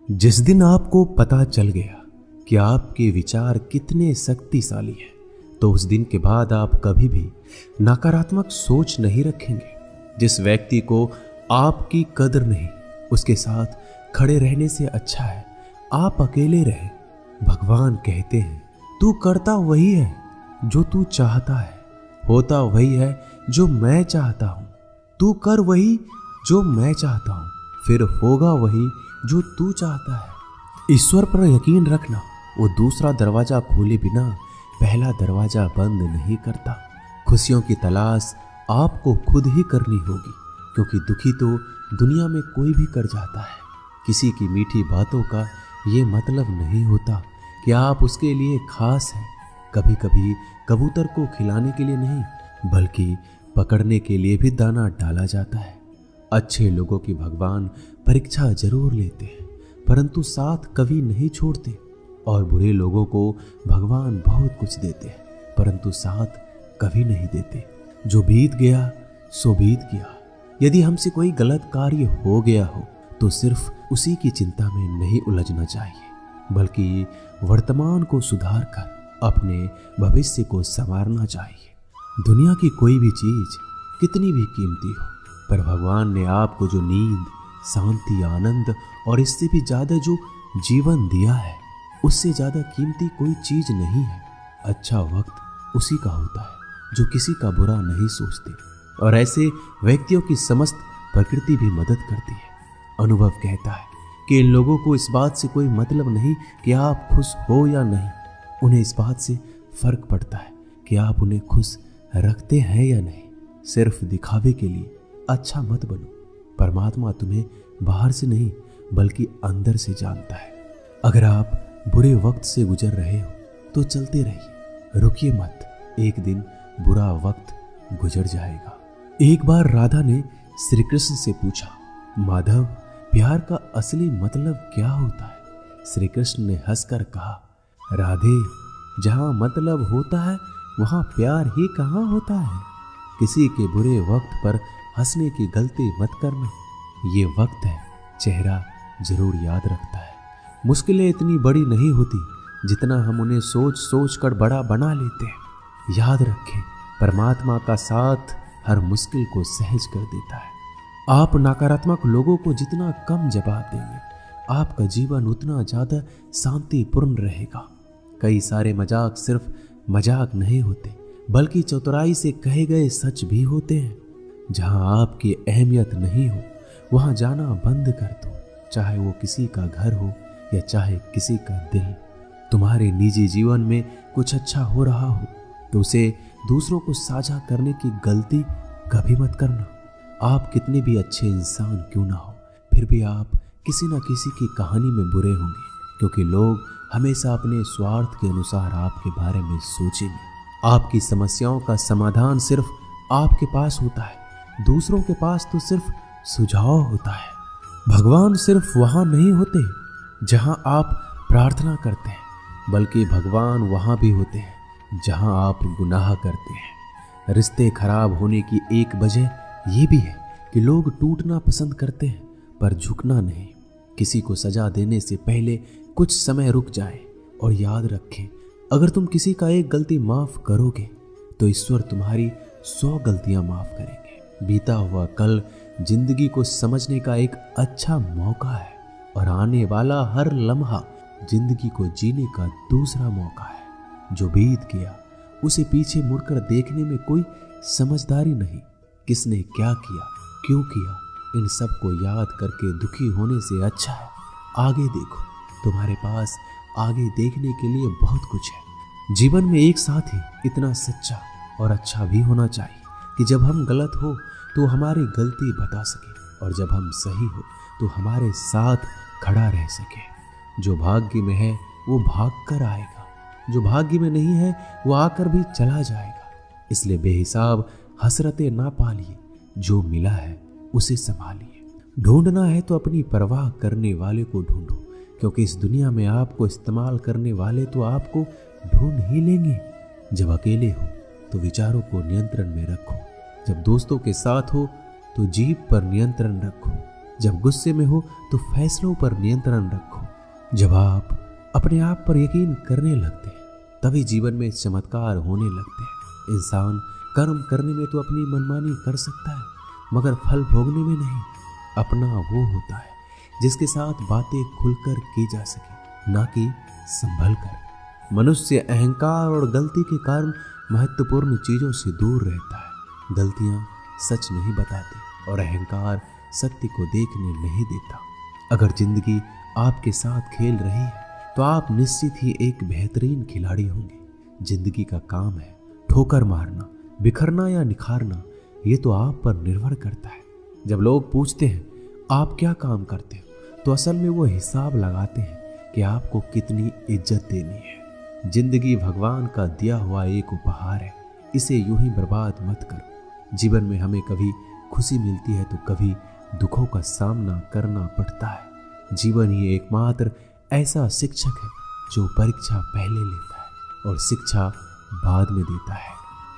जिस दिन आपको पता चल गया कि आपके विचार कितने शक्तिशाली हैं, तो उस दिन के बाद आप कभी भी नकारात्मक सोच नहीं रखेंगे। जिस व्यक्ति को आपकी कदर नहीं, उसके साथ खड़े रहने से अच्छा है आप अकेले रहें। भगवान कहते हैं, तू करता वही है जो तू चाहता है, होता वही है जो मैं चाहता हूं। तू कर वही जो मैं चाहता हूं, फिर होगा वही जो तू चाहता है। ईश्वर पर यकीन रखना, वो दूसरा दरवाजा खोले बिना पहला दरवाजा बंद नहीं करता। खुशियों की तलाश आपको खुद ही करनी होगी, क्योंकि दुखी तो दुनिया में कोई भी कर जाता है। किसी की मीठी बातों का ये मतलब नहीं होता कि आप उसके लिए खास हैं। कभी कभी कबूतर को खिलाने के लिए नहीं, बल्कि पकड़ने के लिए भी दाना डाला जाता है। अच्छे लोगों की भगवान परीक्षा जरूर लेते हैं, परंतु साथ कभी नहीं छोड़ते। और बुरे लोगों को भगवान बहुत कुछ देते हैं, परंतु साथ कभी नहीं देते। जो बीत गया सो बीत गया। यदि हमसे कोई गलत कार्य हो गया हो तो सिर्फ उसी की चिंता में नहीं उलझना चाहिए, बल्कि वर्तमान को सुधार कर अपने भविष्य को संवारना चाहिए। दुनिया की कोई भी चीज कितनी भी कीमती हो, पर भगवान ने आपको जो नींद, शांति, आनंद और इससे भी ज्यादा जो जीवन दिया है, उससे ज्यादा कीमती कोई चीज नहीं है। अच्छा वक्त उसी का होता है जो किसी का बुरा नहीं सोचते, और ऐसे व्यक्तियों की समस्त प्रकृति भी मदद करती है। अनुभव कहता है कि इन लोगों को इस बात से कोई मतलब नहीं कि आप खुश हो या नहीं। उन्हें इस बात से फर्क पड़ता है कि आप उन्हें खुश रखते हैं या नहीं। सिर्फ दिखावे के लिए अच्छा मत बनो। परमात्मा तुम्हें बाहर से नहीं बल्कि अंदर से जानता है। अगर आप बुरे वक्त से गुजर रहे हो तो चलते रहिए, रुकिए मत। एक दिन बुरा वक्त गुजर जाएगा। एक बार राधा ने श्री कृष्ण से पूछा, माधव, प्यार का असली मतलब क्या होता है? श्री कृष्ण ने हंसकर कहा, राधे, जहां मतलब होता है वहां प्यार ही कहां होता है। किसी के बुरे वक्त पर हंसने की गलती मत करना। ये वक्त है, चेहरा जरूर याद रखता है। मुश्किलें इतनी बड़ी नहीं होती जितना हम उन्हें सोच सोच कर बड़ा बना लेते हैं। याद रखें, परमात्मा का साथ हर मुश्किल को सहज कर देता है। आप नकारात्मक लोगों को जितना कम जवाब देंगे, आपका जीवन उतना ज्यादा शांतिपूर्ण रहेगा। कई सारे मजाक सिर्फ मजाक नहीं होते, बल्कि चतुराई से कहे गए सच भी होते हैं। जहां आपकी अहमियत नहीं हो वहां जाना बंद कर दो, चाहे वो किसी का घर हो या चाहे किसी का दिल। तुम्हारे निजी जीवन में कुछ अच्छा हो रहा हो तो उसे दूसरों को साझा करने की गलती कभी मत करना। आप कितने भी अच्छे इंसान क्यों ना हो, फिर भी आप किसी न किसी की कहानी में बुरे होंगे, क्योंकि लोग हमेशा अपने स्वार्थ के अनुसार आपके बारे में सोचेंगे। आपकी समस्याओं का समाधान सिर्फ आपके पास होता है, दूसरों के पास तो सिर्फ सुझाव होता है। भगवान सिर्फ वहां नहीं होते जहां आप प्रार्थना करते हैं, बल्कि भगवान वहां भी होते हैं जहां आप गुनाह करते हैं। रिश्ते खराब होने की एक वजह ये भी है कि लोग टूटना पसंद करते हैं पर झुकना नहीं। किसी को सजा देने से पहले कुछ समय रुक जाए और याद रखें, अगर तुम किसी का एक गलती माफ करोगे तो ईश्वर तुम्हारी 100 गलतियां माफ करेंगे। बीता हुआ कल जिंदगी को समझने का एक अच्छा मौका है, और आने वाला हर लम्हा जिंदगी को जीने का दूसरा मौका है। जो बीत गया उसे पीछे मुड़कर देखने में कोई समझदारी नहीं। किसने क्या किया, क्यों किया, इन सब को याद करके दुखी होने से अच्छा है आगे देखो। तुम्हारे पास आगे देखने के लिए बहुत कुछ है। जीवन में एक साथ ही इतना सच्चा और अच्छा भी होना चाहिए कि जब हम गलत हो तो हमारी गलती बता सके, और जब हम सही हो तो हमारे साथ खड़ा रह सके। जो भाग्य में है वो भाग कर आएगा, जो भाग्य में नहीं है वो आकर भी चला जाएगा। इसलिए बेहिसाब हसरतें ना पालिए, जो मिला है उसे संभालिए। ढूंढना है तो अपनी परवाह करने वाले को ढूंढो, क्योंकि इस दुनिया में आपको इस्तेमाल करने वाले तो आपको ढूंढ ही लेंगे। जब अकेले हो तो विचारों को नियंत्रण में रखो, जब दोस्तों के साथ हो तो जीभ पर नियंत्रण रखो, जब गुस्से में हो तो फैसलों पर नियंत्रण रखो। जब आप अपने आप पर यकीन करने लगते हैं तभी जीवन में चमत्कार होने लगते हैं। इंसान कर्म करने में तो अपनी मनमानी कर सकता है, मगर फल भोगने में नहीं। अपना वो होता है जिसके साथ बातें खुलकर की जा सके, ना कि संभल कर। मनुष्य अहंकार और गलती के कारण महत्वपूर्ण चीजों से दूर रहता है। गलतियां सच नहीं बताती और अहंकार सत्य को देखने नहीं देता। अगर जिंदगी आपके साथ खेल रही है तो आप निश्चित ही एक बेहतरीन खिलाड़ी होंगे। जिंदगी का काम है ठोकर मारना, बिखरना या निखारना, ये तो आप पर निर्भर करता है। जब लोग पूछते हैं आप क्या काम करते हो, तो असल में वो हिसाब लगाते हैं कि आपको कितनी इज्जत देनी है। जिंदगी भगवान का दिया हुआ एक उपहार है, इसे यूं ही बर्बाद मत करो। जीवन में हमें कभी खुशी मिलती है तो कभी दुखों का सामना करना पड़ता है। जीवन ही एकमात्र ऐसा शिक्षक है जो परीक्षा पहले लेता है और शिक्षा बाद में देता है।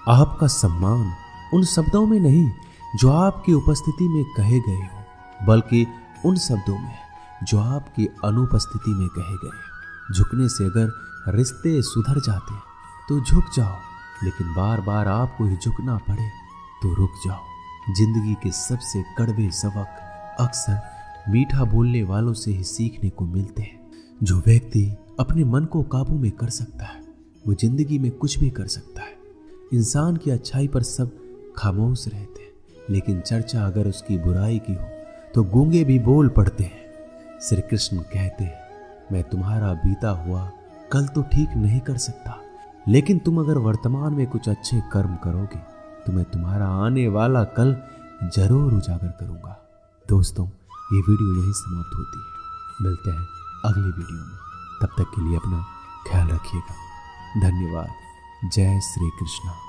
आपका सम्मान उन शब्दों में नहीं जो आपकी उपस्थिति में कहे गए हो, बल्कि उन शब्दों में जो आपकी अनुपस्थिति में कहे गए। झुकने से अगर रिश्ते सुधर जाते हैं तो झुक जाओ, लेकिन बार बार आपको ही झुकना पड़े तो रुक जाओ। जिंदगी के सबसे कड़वे सबक अक्सर मीठा बोलने वालों से ही सीखने को मिलते हैं। जो व्यक्ति अपने मन को काबू में कर सकता है वो जिंदगी में कुछ भी कर सकता है। इंसान की अच्छाई पर सब खामोश रहते हैं, लेकिन चर्चा अगर उसकी बुराई की हो तो गूंगे भी बोल पड़ते हैं। श्री कृष्ण कहते हैं, मैं तुम्हारा बीता हुआ कल तो ठीक नहीं कर सकता, लेकिन तुम अगर वर्तमान में कुछ अच्छे कर्म करोगे तो मैं तुम्हारा आने वाला कल जरूर उजागर करूंगा। दोस्तों, ये वीडियो यहीं समाप्त होती है। मिलते हैं अगली वीडियो में। तब तक के लिए अपना ख्याल रखिएगा। धन्यवाद। जय श्री कृष्ण।